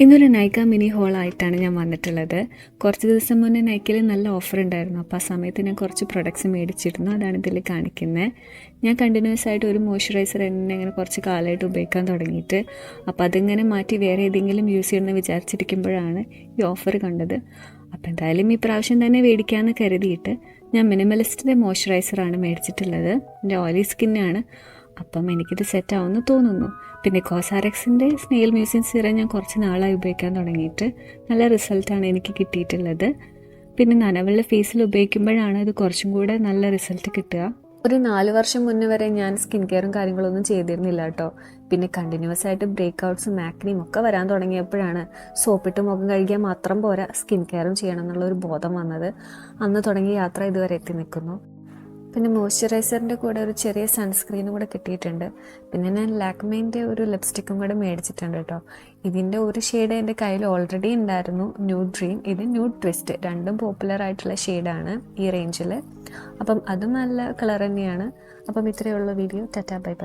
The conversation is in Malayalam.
ഇന്നൊരു നൈക്ക മിനി ഹോളായിട്ടാണ് ഞാൻ വന്നിട്ടുള്ളത്. കുറച്ച് ദിവസം മുന്നേ നൈക്കയിൽ നല്ല ഓഫർ ഉണ്ടായിരുന്നു. അപ്പോൾ ആ സമയത്ത് ഞാൻ കുറച്ച് പ്രൊഡക്ട്സ് മേടിച്ചിരുന്നു. അതാണ് ഇതിൽ കാണിക്കുന്നത്. ഞാൻ കണ്ടിന്യൂസ് ആയിട്ട് ഒരു മോയ്സ്ചറൈസർ തന്നെ ഇങ്ങനെ കുറച്ച് കാലമായിട്ട് ഉപയോഗിക്കാൻ തുടങ്ങിയിട്ട്, അപ്പോൾ അതിങ്ങനെ മാറ്റി വേറെ ഏതെങ്കിലും യൂസ് ചെയ്യണമെന്ന് വിചാരിച്ചിരിക്കുമ്പോഴാണ് ഈ ഓഫർ കണ്ടത്. അപ്പോൾ എന്തായാലും ഈ പ്രാവശ്യം തന്നെ മേടിക്കാമെന്ന് കരുതിയിട്ട് ഞാൻ മിനിമലിസ്റ്റിൻ്റെ മോയ്സ്ചറൈസറാണ് മേടിച്ചിട്ടുള്ളത്. എൻ്റെ ഓയിലി സ്കിന്നാണ്. അപ്പം എനിക്കിത് സെറ്റാവുമെന്ന് തോന്നുന്നു. പിന്നെ കോസാറെക്സിൻ്റെ സ്നെയിൽ മ്യൂസിയം സിറം ഞാൻ കുറച്ച് നാളായി ഉപയോഗിക്കാൻ തുടങ്ങിയിട്ട് നല്ല റിസൾട്ടാണ് എനിക്ക് കിട്ടിയിട്ടുള്ളത്. പിന്നെ നനവുള്ള ഫേസിൽ ഉപയോഗിക്കുമ്പോഴാണ് ഇത് കുറച്ചും കൂടെ നല്ല റിസൾട്ട് കിട്ടുക. ഒരു 4 വർഷം മുന്നേ വരെ ഞാൻ സ്കിൻ കെയറും കാര്യങ്ങളൊന്നും ചെയ്തിരുന്നില്ല കേട്ടോ. പിന്നെ കണ്ടിന്യൂസ് ആയിട്ട് ബ്രേക്ക് ഔട്ട്സും ആക്നിയും ഒക്കെ വരാൻ തുടങ്ങിയപ്പോഴാണ് സോപ്പിട്ട് മുഖം കഴുകിയാൽ മാത്രം പോരാ, സ്കിൻ കെയറും ചെയ്യണം എന്നുള്ളൊരു ബോധം വന്നത്. അന്ന് തുടങ്ങിയ യാത്ര ഇതുവരെ എത്തി നിൽക്കുന്നു. പിന്നെ മോയ്സ്ചറൈസറിൻ്റെ കൂടെ ഒരു ചെറിയ സൺസ്ക്രീനും കൂടെ കിട്ടിയിട്ടുണ്ട്. പിന്നെ ഞാൻ ലാക്മേൻ്റെ ഒരു ലിപ്സ്റ്റിക്കും കൂടെ മേടിച്ചിട്ടുണ്ട് കേട്ടോ. ഇതിൻ്റെ ഒരു ഷെയ്ഡ് എൻ്റെ കയ്യിൽ ഓൾറെഡി ഉണ്ടായിരുന്നു, ന്യൂഡ് ഡ്രീം. ഇത് ന്യൂഡ് ട്വിസ്റ്റ്. രണ്ടും പോപ്പുലർ ആയിട്ടുള്ള ഷെയ്ഡാണ് ഈ റേഞ്ചിൽ. അപ്പം അതും നല്ല കളർ തന്നെയാണ്. അപ്പം ഇത്രയുള്ള വീഡിയോ. Tata bye bye.